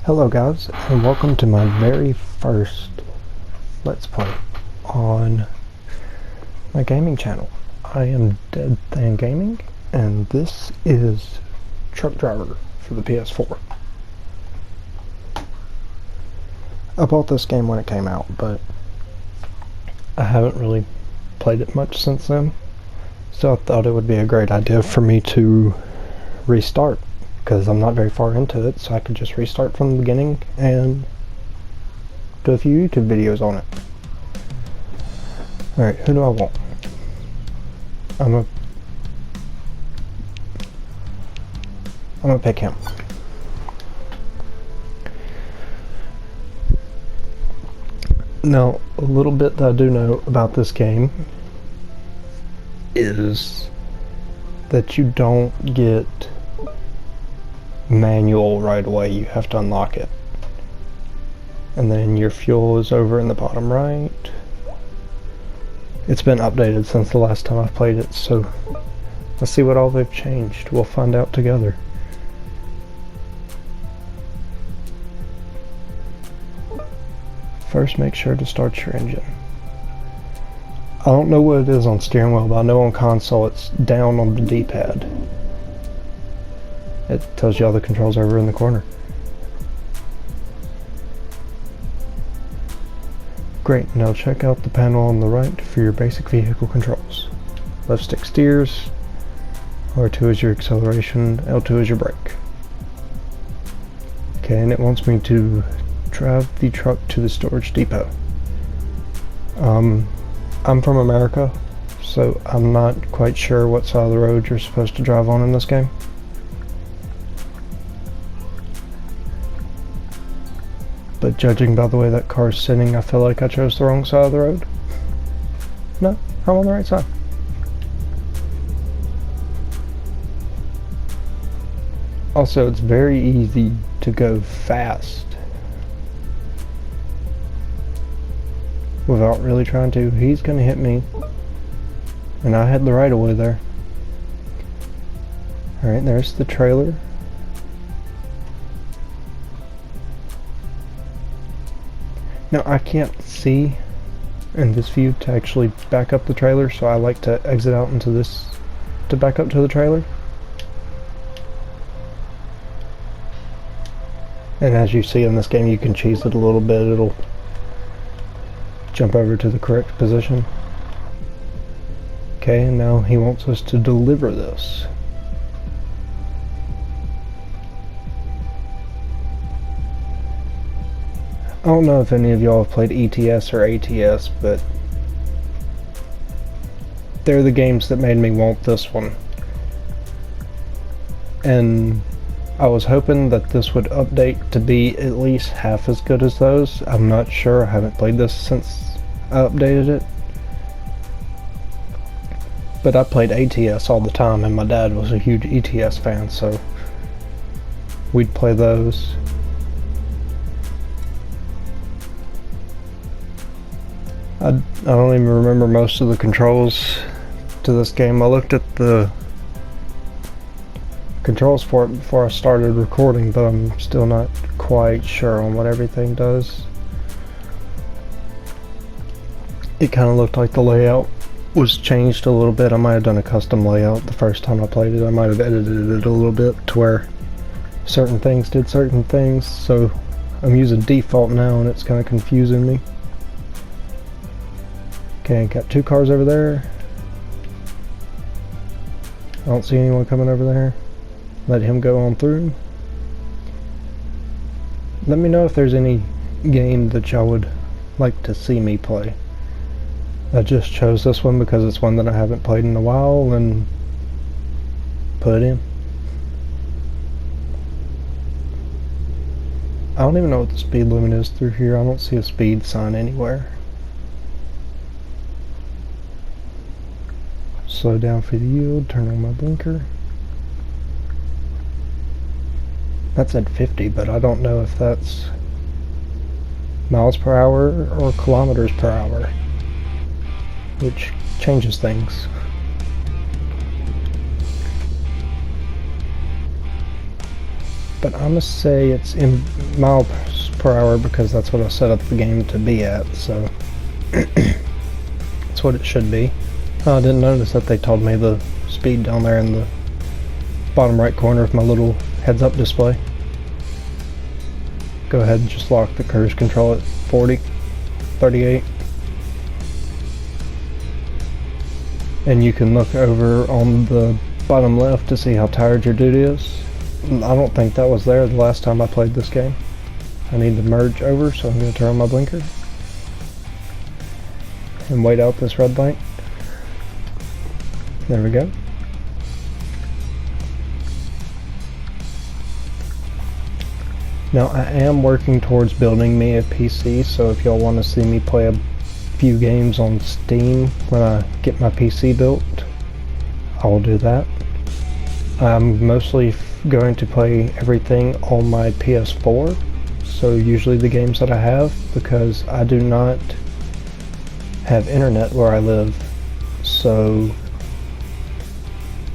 Hello guys, and welcome to my very first Let's Play on my gaming channel. I am Dead Than Gaming, and this is Truck Driver for the PS4. I bought this game when it came out, but I haven't really played it much since then, so I thought it would be a great idea for me to restart. Because I'm not very far into it, so I could just restart from the beginning and do a few YouTube videos on it. Alright, who do I want? I'm gonna pick him. Now, a little bit that I do know about this game is that you don't get manual right away. You have to unlock it, and then your fuel is over in the bottom right. It's been updated since the last time I've played it, so let's see what all they've changed. We'll find out together. First, make sure to start your engine. I don't know what it is on steering wheel, but I know on console it's down on the D-pad. It tells you all the controls over in the corner. Great, now check out the panel on the right for your basic vehicle controls. Left stick steers, R2 is your acceleration, L2 is your brake. Okay, and it wants me to drive the truck to the storage depot. I'm from America, so I'm not quite sure what side of the road you're supposed to drive on in this game. But judging by the way that car's sitting, I feel like I chose the wrong side of the road. No, I'm on the right side. Also, it's very easy to go fast without really trying to. He's gonna hit me, and I had the right of way there. Alright, there's the trailer. Now, I can't see in this view to actually back up the trailer, so I like to exit out into this to back up to the trailer. And as you see in this game, you can cheese it a little bit. It'll jump over to the correct position. Okay, and now he wants us to deliver this. I don't know if any of y'all have played ETS or ATS, but they're the games that made me want this one. And I was hoping that this would update to be at least half as good as those. I'm not sure, I haven't played this since I updated it. But I played ATS all the time, and my dad was a huge ETS fan, so we'd play those. I don't even remember most of the controls to this game. I looked at the controls for it before I started recording, but I'm still not quite sure on what everything does. It kind of looked like the layout was changed a little bit. I might have done a custom layout the first time I played it. I might have edited it a little bit to where certain things did certain things, so I'm using default now and it's kind of confusing me. Okay, got two cars over there. I don't see anyone coming over there. Let him go on through. Let me know if there's any game that y'all would like to see me play. I just chose this one because it's one that I haven't played in a while and put it in. I don't even know what the speed limit is through here. I don't see a speed sign anywhere. Slow down for the yield, turn on my blinker. That's at 50, but I don't know if that's miles per hour or kilometers per hour, which changes things. but I'm gonna say it's in miles per hour because that's what I set up the game to be at, so that's what it should be. I didn't notice that they told me the speed down there in the bottom right corner of my little heads-up display. Go ahead and just lock the cruise control at 40, 38. And you can look over on the bottom left to see how tired your dude is. I don't think that was there the last time I played this game. I need to merge over, so I'm going to turn on my blinker and wait out this red light. There we go. Now I am working towards building me a PC, so if y'all want to see me play a few games on Steam when I get my PC built, I will do that. I'm mostly going to play everything on my PS4, so usually the games that I have, because I do not have internet where I live, so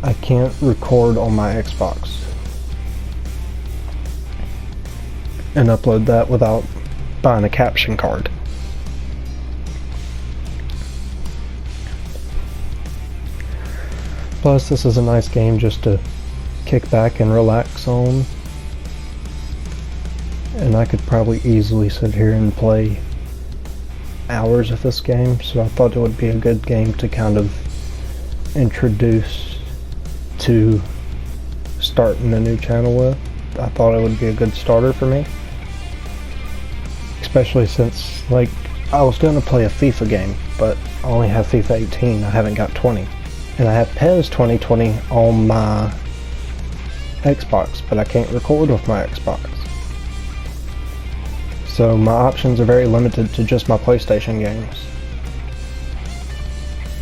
I can't record on my Xbox and upload that without buying a caption card. Plus, this is a nice game just to kick back and relax on, and I could probably easily sit here and play hours of this game, so I thought it would be a good game to kind of introduce to starting a new channel with. I thought it would be a good starter for me, especially since, like, I was going to play a FIFA game, but I only have FIFA 18, I haven't got 20. And I have PES 2020 on my Xbox, but I can't record with my Xbox. So my options are very limited to just my PlayStation games.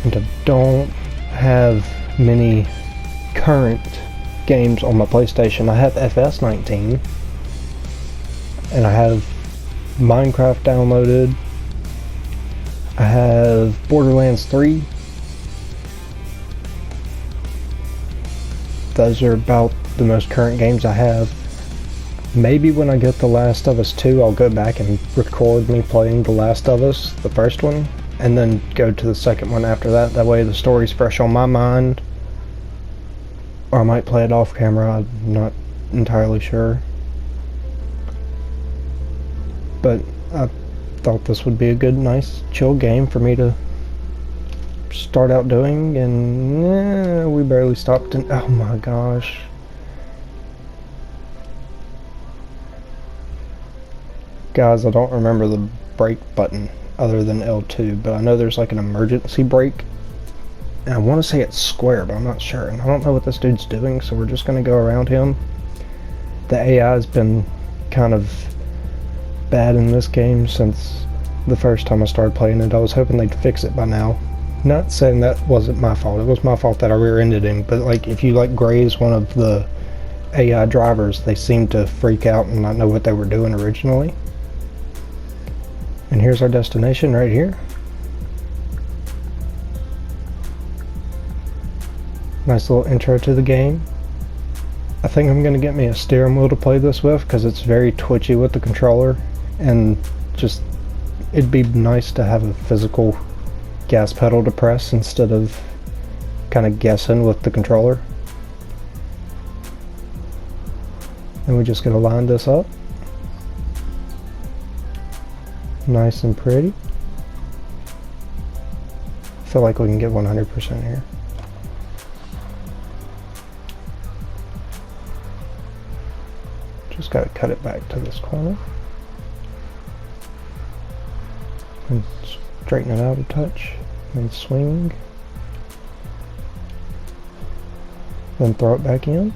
And I don't have many current games on my PlayStation. I have FS19, and I have Minecraft downloaded. I have Borderlands 3. Those are about the most current games I have. Maybe when I get The Last of Us 2, I'll go back and record me playing The Last of Us, the first one, and then go to the second one after that. That way the story's fresh on my mind. Or I might play it off camera, I'm not entirely sure. But I thought this would be a good, nice, chill game for me to start out doing, and we barely stopped in, oh my gosh. Guys, I don't remember the brake button other than L2, but I know there's like an emergency brake, and I want to say it's square, but I'm not sure, and I don't know what this dude's doing, so we're just going to go around him. The AI has been kind of bad in this game since the first time I started playing it. I was hoping they'd fix it by now. Not saying that wasn't my fault. It was my fault that I rear-ended him, but like if you like graze one of the AI drivers, they seem to freak out and not know what they were doing originally. And here's our destination right here. Nice little intro to the game. I think I'm going to get me a steering wheel to play this with because it's very twitchy with the controller, and just it'd be nice to have a physical gas pedal to press instead of kind of guessing with the controller. And we just gotta line this up nice and pretty. I feel like we can get 100% here. Just gotta cut it back to this corner and straighten it out a touch, and swing, then throw it back in.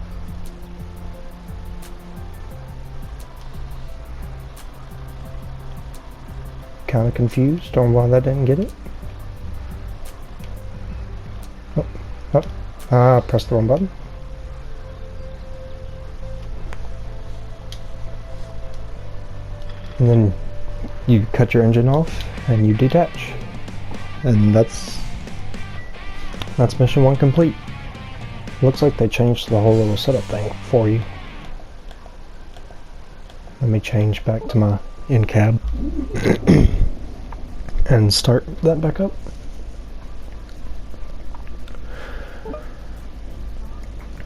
Kind of confused on why that didn't get it. I pressed the wrong button. And then you cut your engine off and you detach, and that's mission 1 complete. Looks like they changed the whole little setup thing for you. Let me change back to my in-cab and start that back up.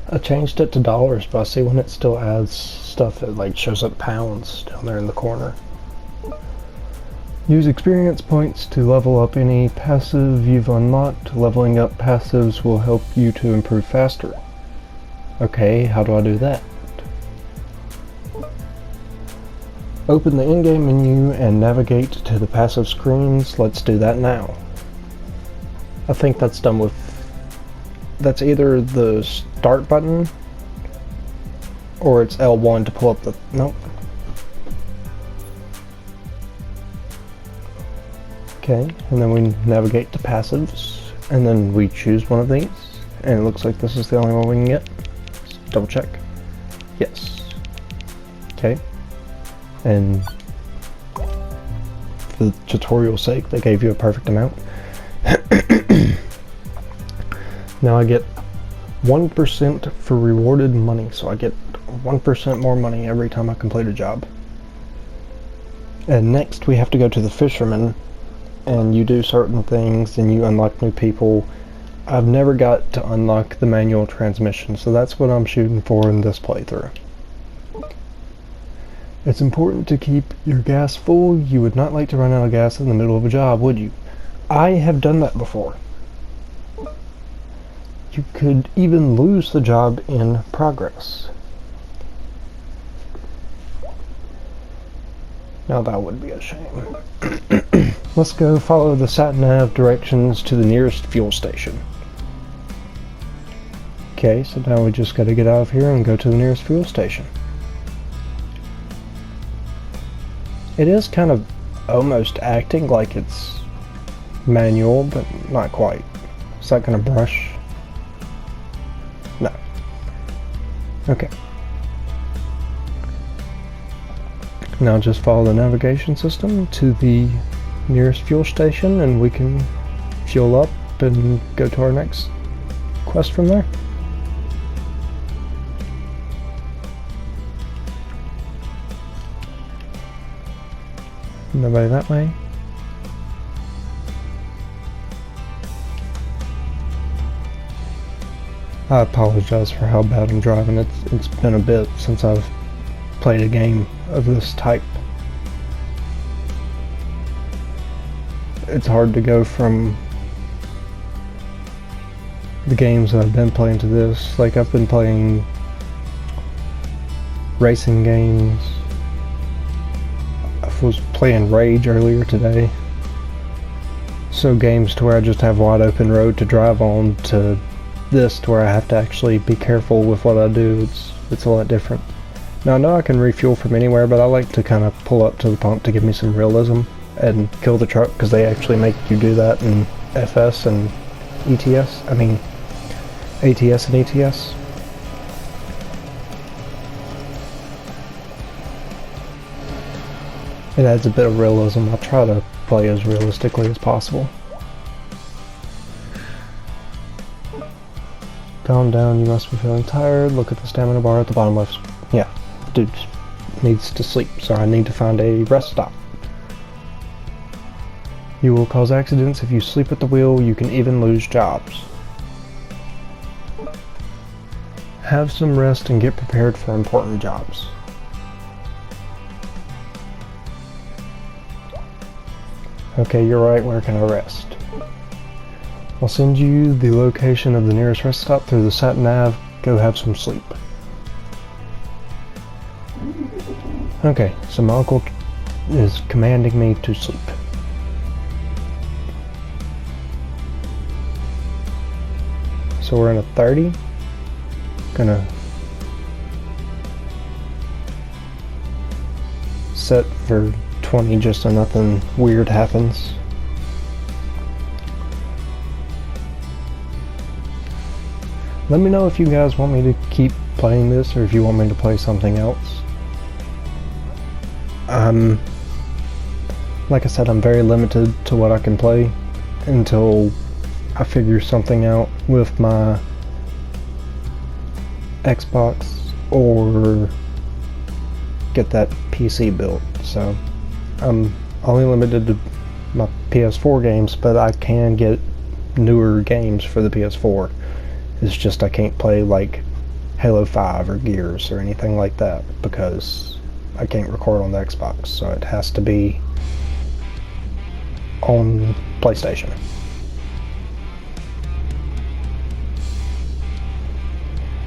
I changed it to dollars, but I see when it still adds stuff, it like shows up pounds down there in the corner. Use experience points to level up any passive you've unlocked. Leveling up passives will help you to improve faster. Okay, how do I do that? Open the in-game menu and navigate to the passive screens. Let's do that now. I think that's done with... That's either the start button or it's L1 to pull up the... Nope. Okay, and then we navigate to passives, and then we choose one of these, and it looks like this is the only one we can get. Let's double check. Yes. Okay. And for the tutorial's sake, they gave you a perfect amount. Now I get 1% for rewarded money, so I get 1% more money every time I complete a job. And next we have to go to the fisherman, and you do certain things and you unlock new people. I've never got to unlock the manual transmission, so that's what I'm shooting for in this playthrough. It's important to keep your gas full. You would not like to run out of gas in the middle of a job, would you? I have done that before. You could even lose the job in progress. Now that would be a shame. Let's go follow the sat-nav directions to the nearest fuel station. Okay, so now we just gotta get out of here and go to the nearest fuel station. It is kind of almost acting like it's manual, but not quite. Is that gonna brush? No. Okay. Now just follow the navigation system to the nearest fuel station and we can fuel up and go to our next quest from there. Nobody that way. I apologize for how bad I'm driving. It's been a bit since I've played a game of this type. It's hard to go from the games that I've been playing to this. Like, I've been playing racing games. I was playing Rage earlier today. So games to where I just have wide open road to drive on, to this to where I have to actually be careful with what I do. It's a lot different. Now I know I can refuel from anywhere, but I like to kind of pull up to the pump to give me some realism and kill the truck, because they actually make you do that in FS and ETS. I mean, ATS and ETS. It adds a bit of realism. I try to play as realistically as possible. Calm down, you must be feeling tired. Look at the stamina bar at the bottom left. Yeah, dude needs to sleep, so I need to find a rest stop. You will cause accidents if you sleep at the wheel. You can even lose jobs. Have some rest and get prepared for important jobs. Okay, you're right. Where can I rest? I'll send you the location of the nearest rest stop through the sat-nav. Go have some sleep. Okay, so my uncle is commanding me to sleep. So we're in a 30. Gonna set for 20 just so nothing weird happens. Let me know if you guys want me to keep playing this or if you want me to play something else. Like I said, I'm very limited to what I can play until I figure something out with my Xbox or get that PC built, so I'm only limited to my PS4 games, but I can get newer games for the PS4. It's just I can't play like Halo 5 or Gears or anything like that because I can't record on the Xbox, so it has to be on PlayStation.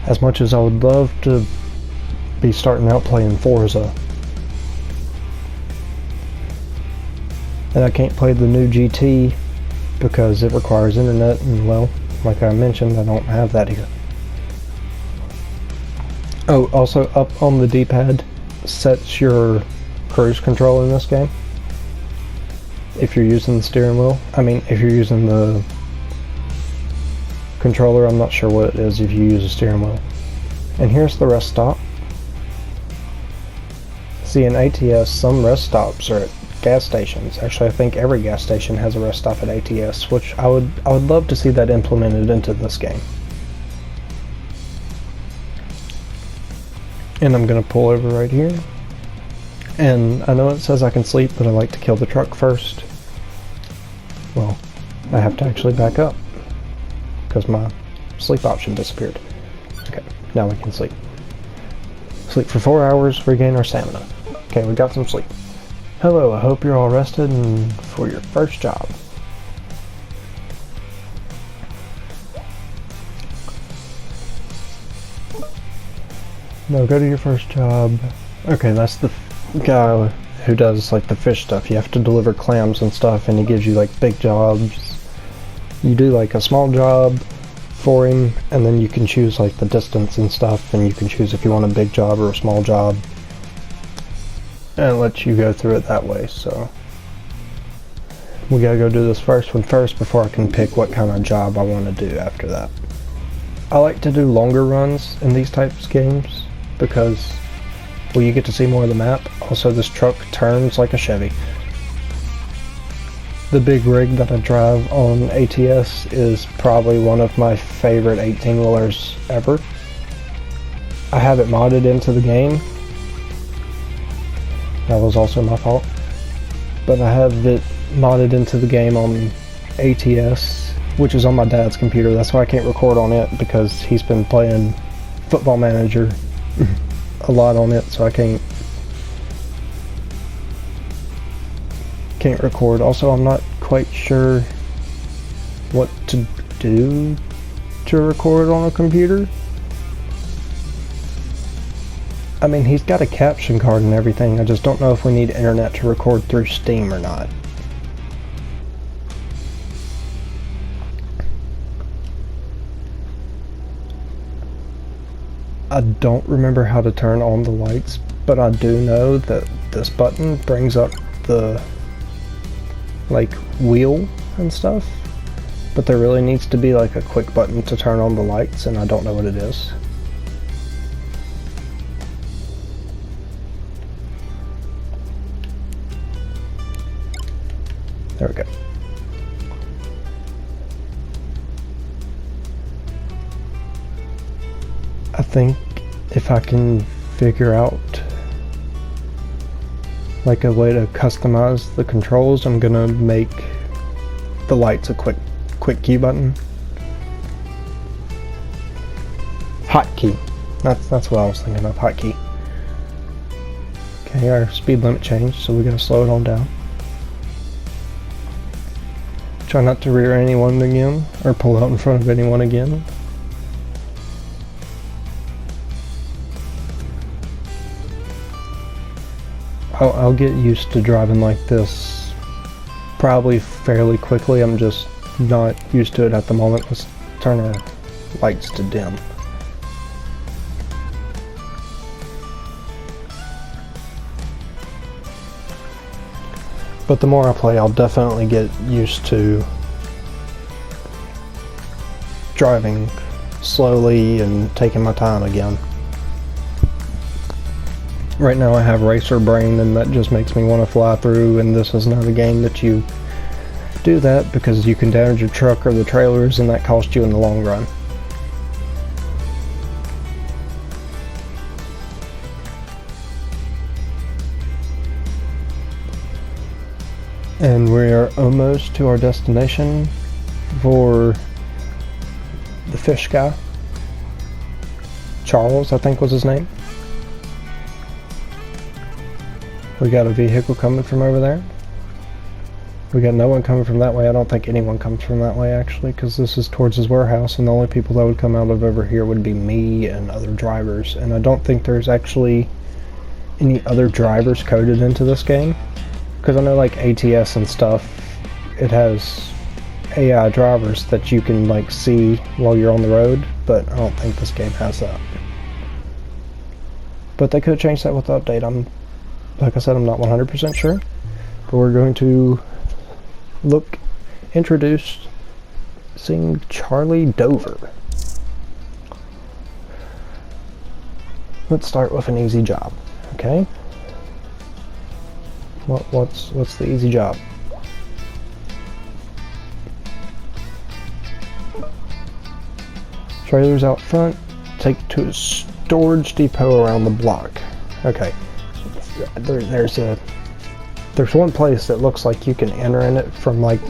As much as I would love to be starting out playing Forza, and I can't play the new GT because it requires internet, and well, like I mentioned, I don't have that here. Oh, also up on the D-pad sets your cruise control in this game. If you're using the steering wheel, I mean, if you're using the controller, I'm not sure what it is if you use a steering wheel. And here's the rest stop. See, in ATS, some rest stops are at gas stations. Actually, I think every gas station has a rest stop at ATS, which I would love to see that implemented into this game. And I'm gonna pull over right here. And I know it says I can sleep, but I like to kill the truck first. Well, I have to actually back up because my sleep option disappeared. Okay, now we can sleep. Sleep for 4 hours, regain our stamina. Okay, we got some sleep. Hello, I hope you're all rested and for your first job. No, go to your first job. Okay, that's the guy who does like the fish stuff. You have to deliver clams and stuff, and he gives you like big jobs. You do like a small job for him, and then you can choose like the distance and stuff, and you can choose if you want a big job or a small job, and it lets you go through it that way. So we gotta go do this first one first before I can pick what kind of job I want to do after that. I like to do longer runs in these types of games because, well, you get to see more of the map. Also, this truck turns like a Chevy. The big rig that I drive on ATS is probably one of my favorite 18-wheelers ever. I have it modded into the game. That was also my fault. But I have it modded into the game on ATS, which is on my dad's computer. That's why I can't record on it, because he's been playing Football Manager a lot on it, so I can't record. Also, I'm not quite sure what to do to record on a computer. I mean, he's got a caption card and everything. I just don't know if we need internet to record through Steam or not. I don't remember how to turn on the lights, but I do know that this button brings up the like wheel and stuff, but there really needs to be like a quick button to turn on the lights, and I don't know what it is. There we go. I think if I can figure out like a way to customize the controls, I'm gonna make the lights a quick key button. Hotkey. That's what I was thinking of, hotkey. Okay, our speed limit changed, so we're gonna slow it on down. Try not to rear anyone again, or pull out in front of anyone again. I'll get used to driving like this probably fairly quickly. I'm just not used to it at the moment. Let's turn our lights to dim. But the more I play, I'll definitely get used to driving slowly and taking my time again. Right now I have racer brain, and that just makes me want to fly through, and this is not a game that you do that, because you can damage your truck or the trailers, and that costs you in the long run. And we are almost to our destination for the fish guy. Charles, I think was his name. We got a vehicle coming from over there. We got no one coming from that way. I don't think anyone comes from that way, actually, because this is towards his warehouse, and the only people that would come out of over here would be me and other drivers. And I don't think there's actually any other drivers coded into this game. Because I know, like, ATS and stuff, it has AI drivers that you can, like, see while you're on the road, but I don't think this game has that. But they could change that with the update. Like I said, I'm not 100% sure. But we're going to introducing Charlie Dover. Let's start with an easy job, okay? What's the easy job? Trailers out front, take to a storage depot around the block. Okay, there's one place that looks like you can enter in it from like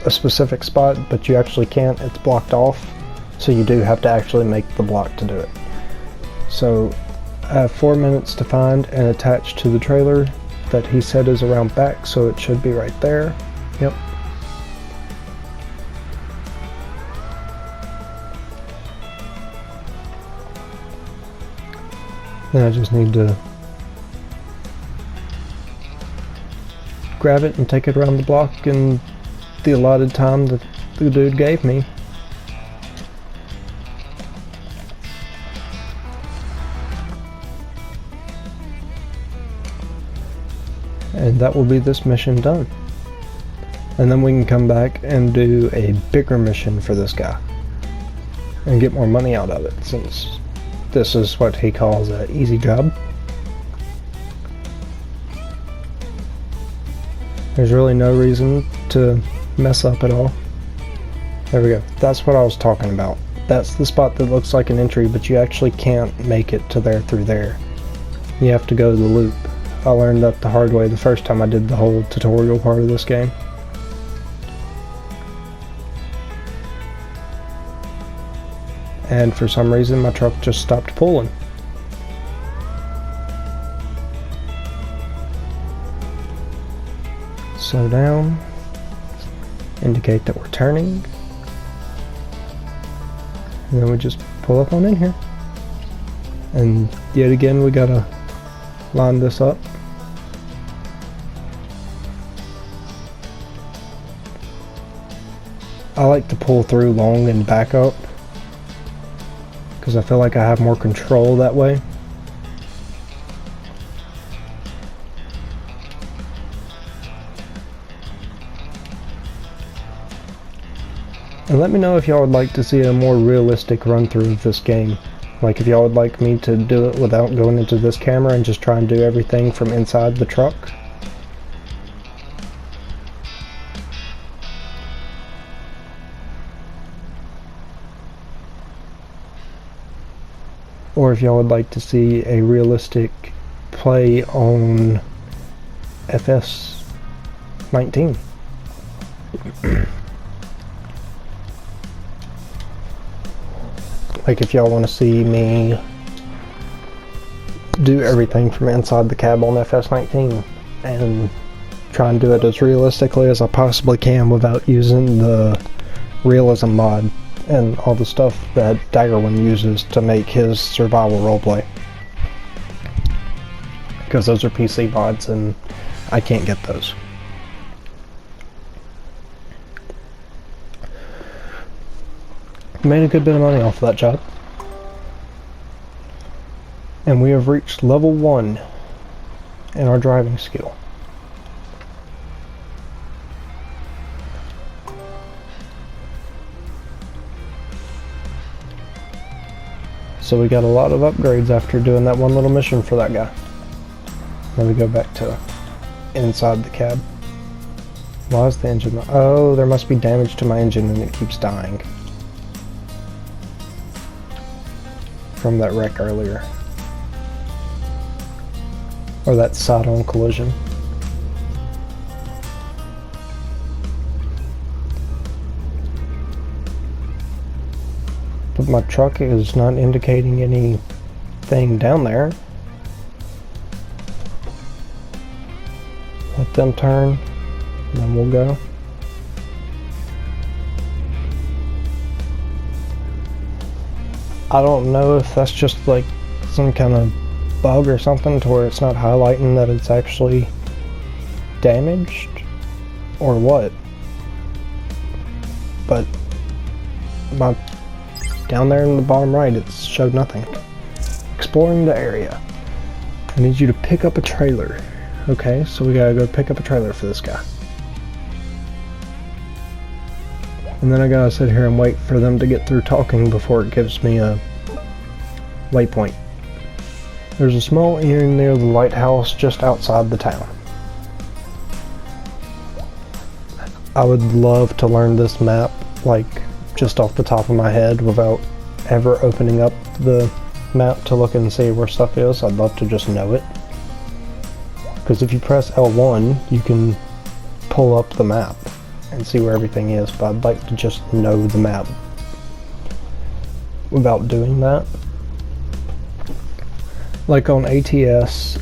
a specific spot, but you actually can't. It's blocked off, so you do have to actually make the block to do it. So I have 4 minutes to find and attach to the trailer that he said is around back, so it should be right there. Yep. Then I just need to grab it and take it around the block in the allotted time that the dude gave me. And that will be this mission done. And then we can come back and do a bigger mission for this guy and get more money out of it, since this is what he calls an easy job. There's really no reason to mess up at all. There we go. That's what I was talking about. That's the spot that looks like an entry, but you actually can't make it to there through there. You have to go the loop. I learned that the hard way the first time I did the whole tutorial part of this game. And for some reason my truck just stopped pulling. Slow down, indicate that we're turning, and then we just pull up on in here. And yet again we gotta line this up. I like to pull through long and back up because I feel like I have more control that way. And let me know if y'all would like to see a more realistic run through of this game. Like if y'all would like me to do it without going into this camera and just try and do everything from inside the truck. Or if y'all would like to see a realistic play on FS19. Like if y'all want to see me do everything from inside the cab on FS19 and try and do it as realistically as I possibly can without using the realism mod and all the stuff that Daggerwin uses to make his survival roleplay. Because those are PC mods and I can't get those. Made a good bit of money off of that job. And we have reached level 1 in our driving skill. So we got a lot of upgrades after doing that one little mission for that guy. Then we go back to inside the cab. Why is the engine? Oh, there must be damage to my engine and it keeps dying. From that wreck earlier. Or that side-on collision. But my truck is not indicating anything down there. Let them turn, then we'll go. I don't know if that's just like some kind of bug or something to where it's not highlighting that it's actually damaged or what, but down there in the bottom right it showed nothing. Exploring the area. I need you to pick up a trailer. Okay, so we gotta go pick up a trailer for this guy. And then I gotta sit here and wait for them to get through talking before it gives me a waypoint. There's a small inn near the lighthouse just outside the town. I would love to learn this map, like, just off the top of my head without ever opening up the map to look and see where stuff is. I'd love to just know it. Because if you press L1, you can pull up the map and see where everything is, but I'd like to just know the map without doing that. Like on ATS,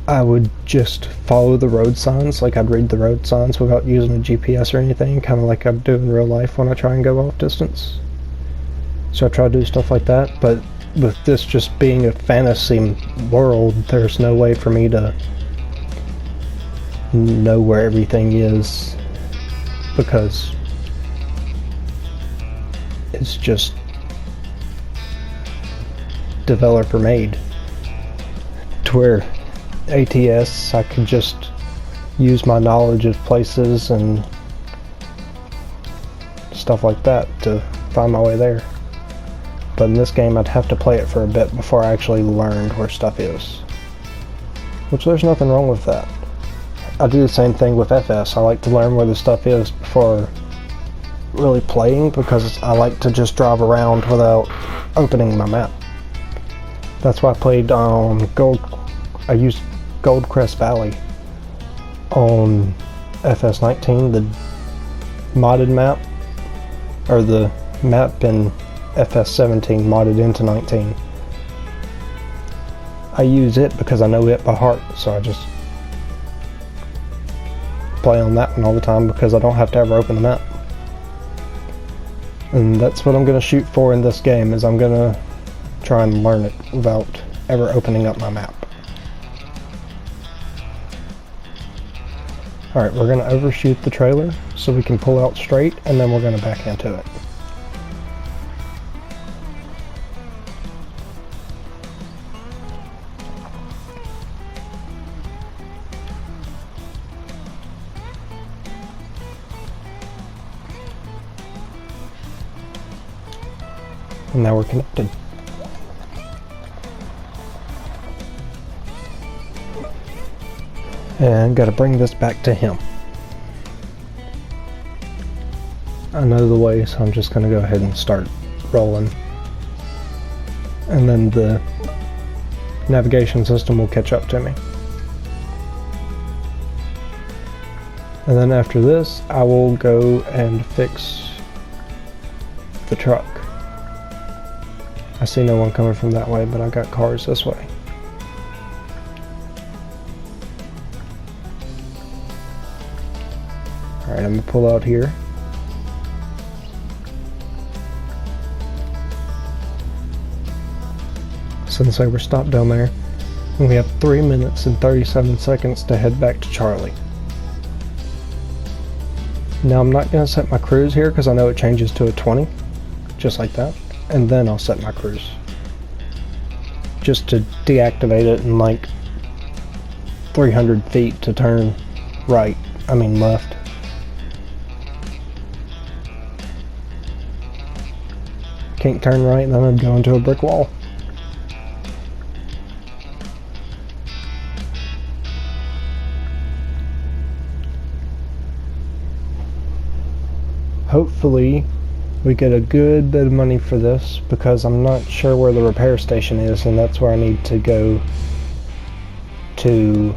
I would just follow the road signs, like I'd read the road signs without using a GPS or anything, kind of like I do in real life when I try and go off distance. So I try to do stuff like that, but with this just being a fantasy world, there's no way for me to know where everything is, because it's just developer made, to where ATS I could just use my knowledge of places and stuff like that to find my way there. But in this game I'd have to play it for a bit before I actually learned where stuff is, which there's nothing wrong with that. I do the same thing with FS. I like to learn where the stuff is before really playing, because I like to just drive around without opening my map. That's why I played I used Goldcrest Valley on FS19, the modded map, or the map in FS17 modded into 19. I use it because I know it by heart, so I just play on that one all the time because I don't have to ever open the map. And that's what I'm going to shoot for in this game, is I'm going to try and learn it without ever opening up my map. Alright, we're going to overshoot the trailer so we can pull out straight, and then we're going to back into it. And now we're connected. And gotta bring this back to him. I know the way, so I'm just gonna go ahead and start rolling. And then the navigation system will catch up to me. And then after this, I will go and fix the truck. I see no one coming from that way, but I got cars this way. Alright, I'm going to pull out here. Since I were stopped down there, and we have 3 minutes and 37 seconds to head back to Charlie. Now I'm not going to set my cruise here because I know it changes to a 20, just like that. And then I'll set my cruise, just to deactivate it in like 300 feet to turn left. Can't turn right, and then I'd go into a brick wall. Hopefully we get a good bit of money for this, because I'm not sure where the repair station is, and that's where I need to go to.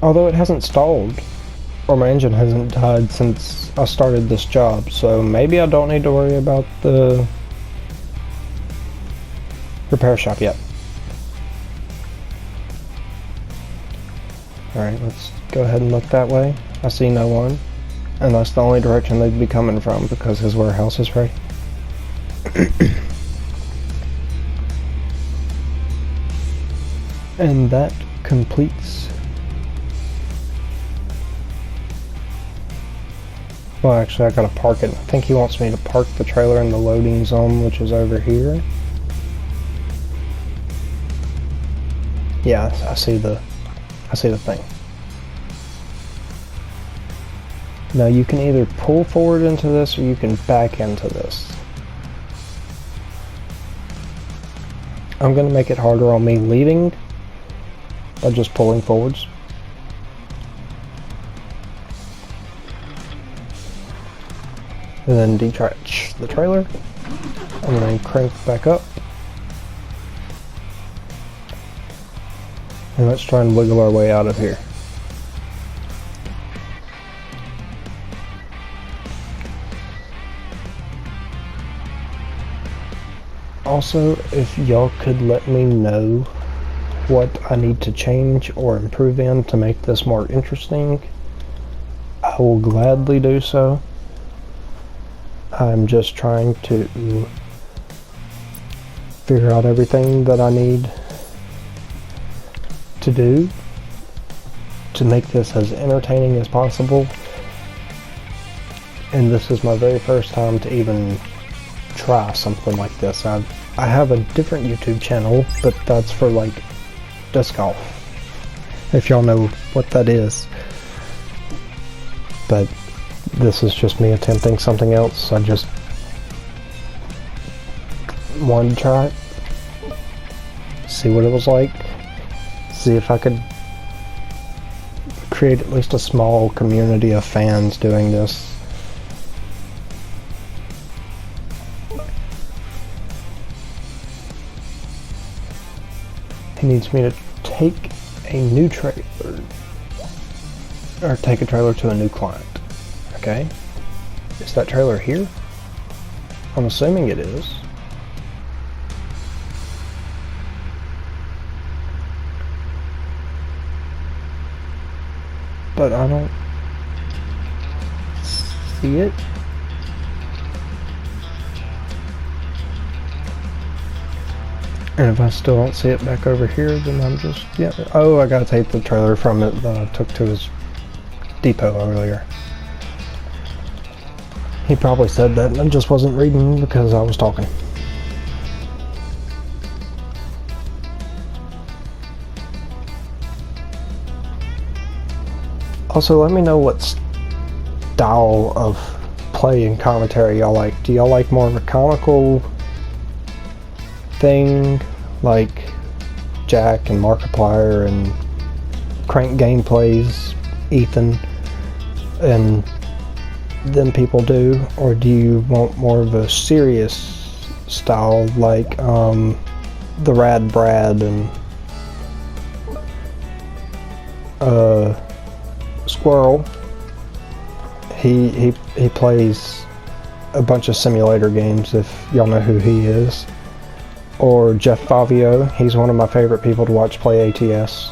Although it hasn't stalled or my engine hasn't died since I started this job, so maybe I don't need to worry about the repair shop yet. Alright, let's go ahead and look that way. I see no one, and that's the only direction they'd be coming from because his warehouse is right. And that completes. Well, actually, I gotta park it. I think he wants me to park the trailer in the loading zone, which is over here. Yeah, I see the thing. Now you can either pull forward into this or you can back into this. I'm gonna make it harder on me leaving by just pulling forwards. And then detach the trailer and then crank back up. And let's try and wiggle our way out of here. Also, if y'all could let me know what I need to change or improve in to make this more interesting, I will gladly do so. I'm just trying to figure out everything that I need to do to make this as entertaining as possible. And this is my very first time to even try something like this. I have a different YouTube channel, but that's for like disc golf, if y'all know what that is. But this is just me attempting something else. I just wanted to try it, see what it was like, see if I could create at least a small community of fans doing this. He needs me to take a new trailer, or take a trailer to a new client. Okay, is that trailer here? I'm assuming it is. But I don't see it. And if I still don't see it back over here, then I'm just, yeah. Oh, I gotta take the trailer from it that I took to his depot earlier. He probably said that and I just wasn't reading because I was talking. Also, let me know what style of play and commentary y'all like. Do y'all like more of a comical thing like Jack and Markiplier and Crank Gameplays, Ethan, and them people do? Or do you want more of a serious style like the Rad Brad and Squirrel? He plays a bunch of simulator games, if y'all know who he is. Or Jeff Favio, he's one of my favorite people to watch play ATS.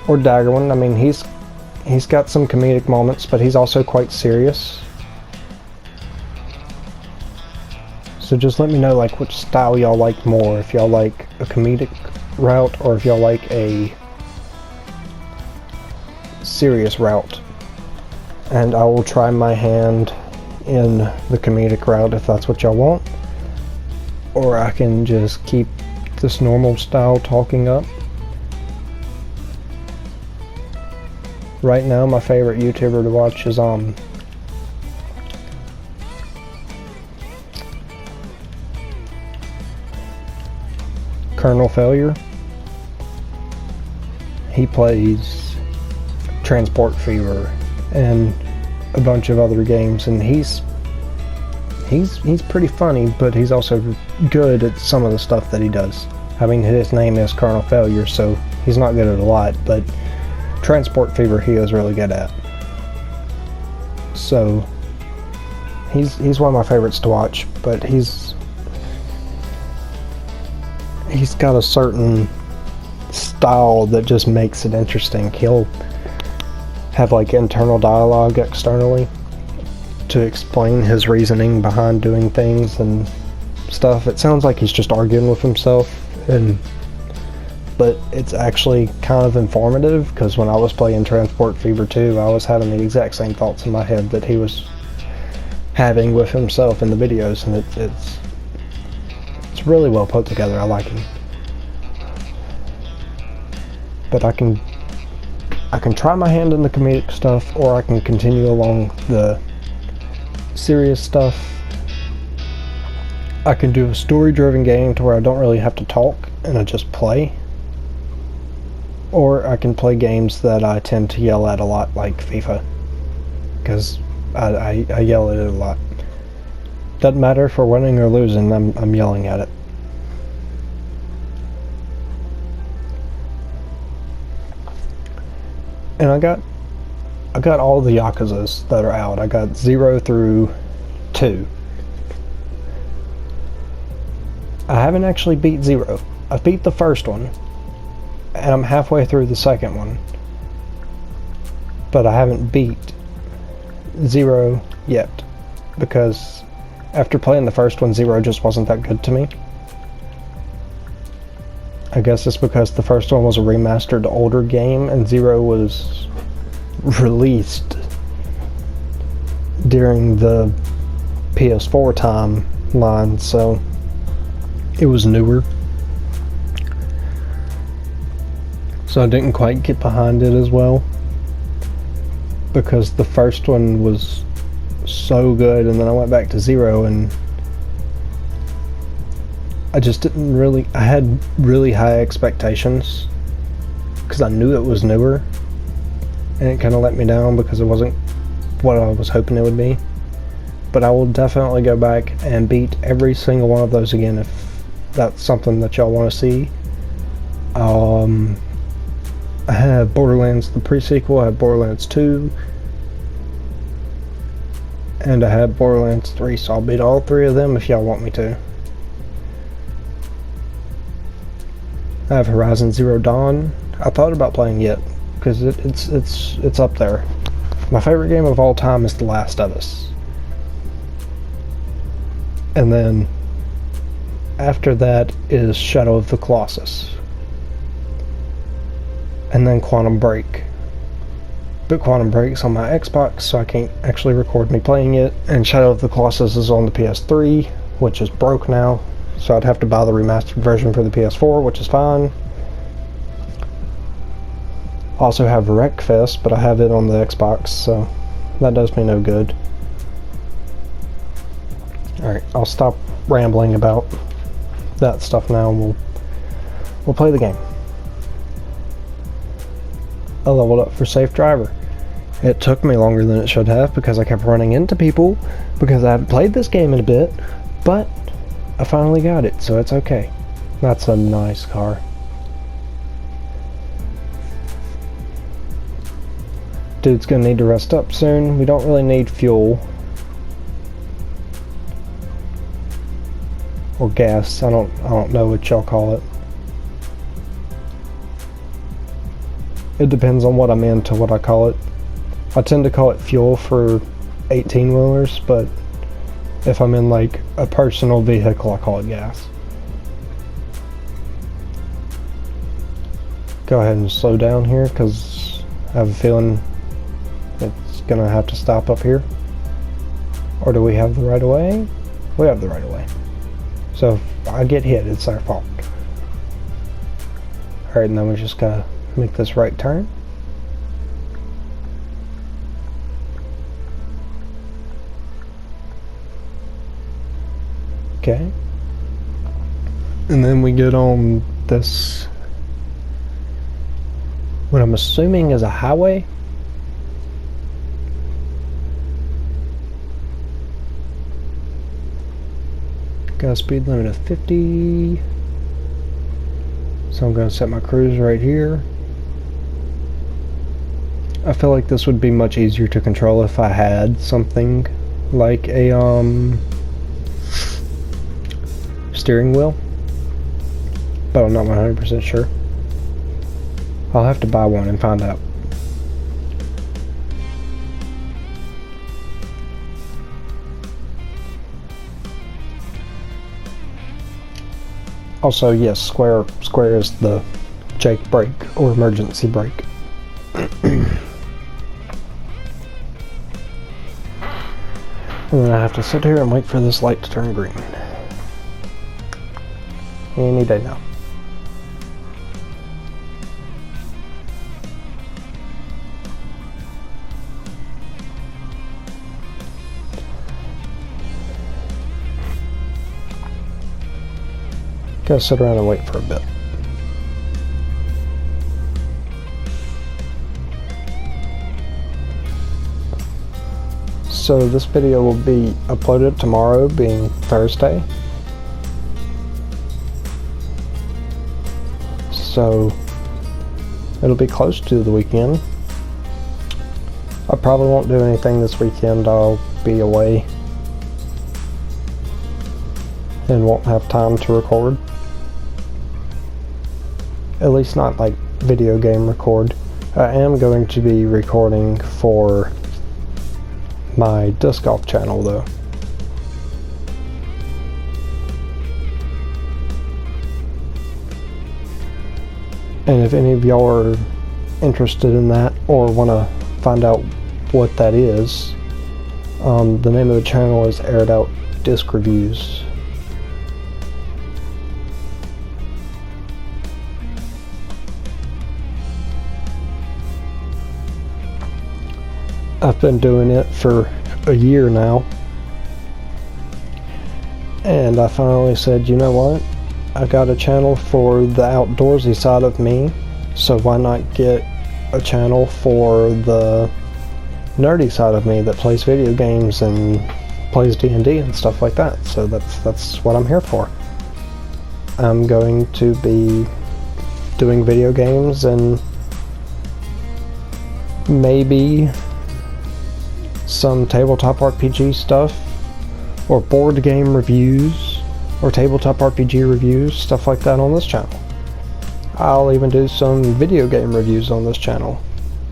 Or Daggerwin, I mean he's got some comedic moments, but he's also quite serious. So just let me know like which style y'all like more, if y'all like a comedic route or if y'all like a serious route. And I will try my hand in the comedic route if that's what y'all want. Or I can just keep this normal style talking up. Right now my favorite YouTuber to watch is Colonel Failure. He plays Transport Fever and a bunch of other games, and he's pretty funny, but he's also good at some of the stuff that he does. I mean, his name is Colonel Failure, so he's not good at a lot, but Transport Fever he is really good at. So he's one of my favorites to watch, but he's got a certain style that just makes it interesting. He'll have like internal dialogue externally to explain his reasoning behind doing things and stuff. It sounds like he's just arguing with himself, but it's actually kind of informative, because when I was playing Transport Fever 2, I was having the exact same thoughts in my head that he was having with himself in the videos, and it's really well put together. I like him. But I can try my hand in the comedic stuff, or I can continue along the serious stuff. I can do a story-driven game to where I don't really have to talk and I just play. Or I can play games that I tend to yell at a lot, like FIFA, because I yell at it a lot. Doesn't matter if we're winning or losing, I'm yelling at it. And I got all the Yakuzas that are out. I got 0 through 2. I haven't actually beat 0. I beat the first one, and I'm halfway through the second one. But I haven't beat 0 yet, because after playing the first one, 0 just wasn't that good to me. I guess it's because the first one was a remastered older game, and 0 was released during the PS4 timeline, so it was newer. So I didn't quite get behind it as well, because the first one was so good, and then I went back to 0, and I just didn't really, I had really high expectations because I knew it was newer, and it kind of let me down because it wasn't what I was hoping it would be. But I will definitely go back and beat every single one of those again if that's something that y'all want to see. I have Borderlands the pre-sequel, I have Borderlands 2, and I have Borderlands 3, so I'll beat all 3 of them if y'all want me to. I have Horizon Zero Dawn. I thought about playing it because it's up there. My favorite game of all time is The Last of Us. And then after that is Shadow of the Colossus. And then Quantum Break. But Quantum Break's on my Xbox, so I can't actually record me playing it. And Shadow of the Colossus is on the PS3, which is broke now. So I'd have to buy the remastered version for the PS4, which is fine. Also have Wreckfest, but I have it on the Xbox, so that does me no good. Alright, I'll stop rambling about that stuff now, and we'll play the game. I leveled up for Safe Driver. It took me longer than it should have because I kept running into people because I haven't played this game in a bit, but I finally got it, so it's okay. That's a nice car. Dude's gonna need to rest up soon. We don't really need fuel. Or gas. I don't know what y'all call it. It depends on what I'm into, what I call it. I tend to call it fuel for 18-wheelers, but if I'm in like a personal vehicle, I call it gas. Go ahead and slow down here because I have a feeling it's gonna have to stop up here. Or do we have the right of way? We have the right of way. So if I get hit, it's our fault. Alright, and then we just gotta make this right turn. Okay. And then we get on this, what I'm assuming is a highway. Got a speed limit of 50. So I'm going to set my cruise right here. I feel like this would be much easier to control if I had something like a steering wheel, but I'm not 100% sure. I'll have to buy one and find out. Also, yes, square is the Jake brake or emergency brake. And then I have to sit here and wait for this light to turn green. Any day now. Gotta sit around and wait for a bit. So this video will be uploaded tomorrow, being Thursday. So it'll be close to the weekend. I probably won't do anything this weekend. I'll be away and won't have time to record. At least not like video game record. I am going to be recording for my disc golf channel though. And if any of y'all are interested in that or want to find out what that is, the name of the channel is Aired Out Disc Reviews. I've been doing it for a year now, and I finally said, you know what, I got a channel for the outdoorsy side of me, so why not get a channel for the nerdy side of me that plays video games and plays D&D and stuff like that. So that's what I'm here for. I'm going to be doing video games and maybe some tabletop RPG stuff, or board game reviews, or tabletop RPG reviews, stuff like that on this channel. I'll even do some video game reviews on this channel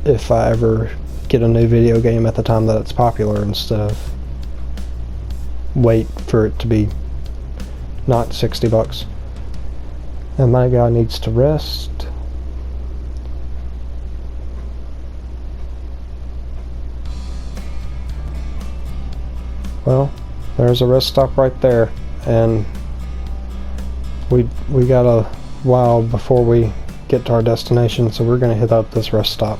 if I ever get a new video game at the time that it's popular, instead of wait for it to be not $60. And my guy needs to rest. Well, there's a rest stop right there, and we got a while before we get to our destination, so we're gonna hit up this rest stop.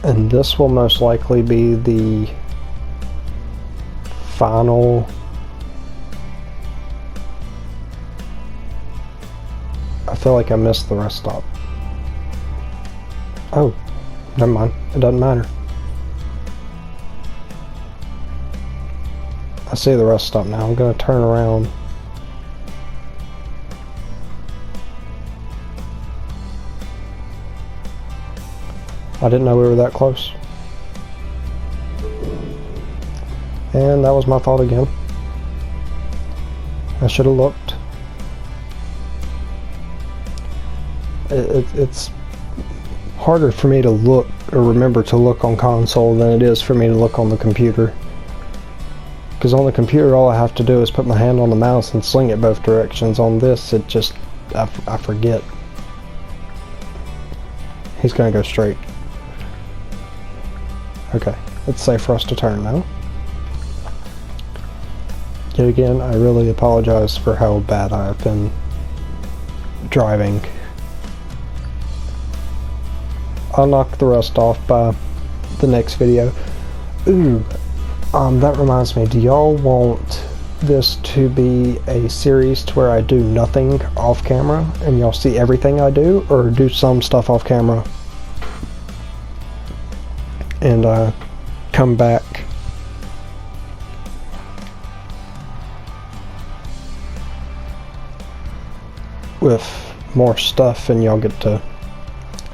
And this will most likely be the final I feel like I missed the rest stop. Oh, never mind. It doesn't matter. I see the rest stop now. I'm gonna turn around. I didn't know we were that close. And that was my fault again. I should have looked. It's harder for me to look or remember to look on console than it is for me to look on the computer. Because on the computer all I have to do is put my hand on the mouse and sling it both directions. On this it just, I forget. He's gonna go straight. Okay, it's safe for us to turn now. Yet again, I really apologize for how bad I have been driving. I'll knock the rust off by the next video. Ooh, that reminds me, do y'all want this to be a series to where I do nothing off camera and y'all see everything I do, or do some stuff off camera and come back with more stuff and y'all get to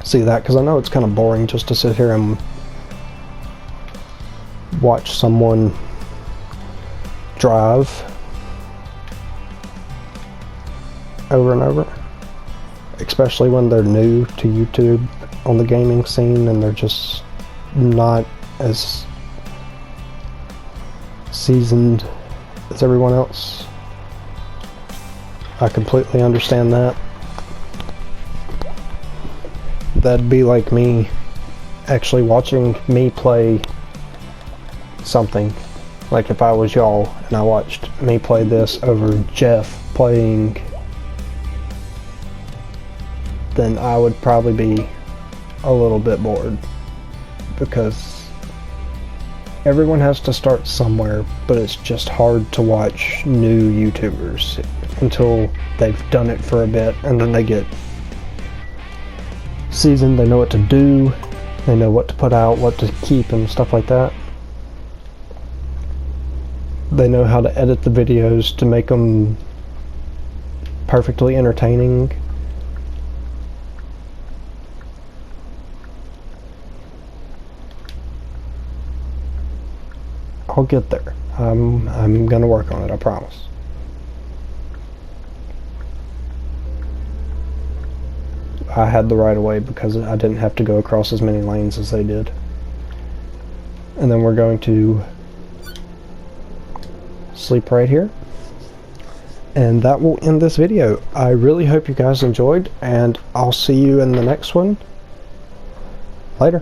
see that, because I know it's kind of boring just to sit here and watch someone drive over and over, especially when they're new to YouTube on the gaming scene and they're just not as seasoned as everyone else. I completely understand that. That'd be like me actually watching me play something. Like if I was y'all and I watched me play this over Jeff playing, then I would probably be a little bit bored, because everyone has to start somewhere, but it's just hard to watch new YouTubers until they've done it for a bit, and then they get seasoned, they know what to do, they know what to put out, what to keep, and stuff like that. They know how to edit the videos to make them perfectly entertaining. I'll get there. I'm gonna work on it, I promise. I had the right of way because I didn't have to go across as many lanes as they did. And then we're going to sleep right here. And that will end this video. I really hope you guys enjoyed, and I'll see you in the next one. Later.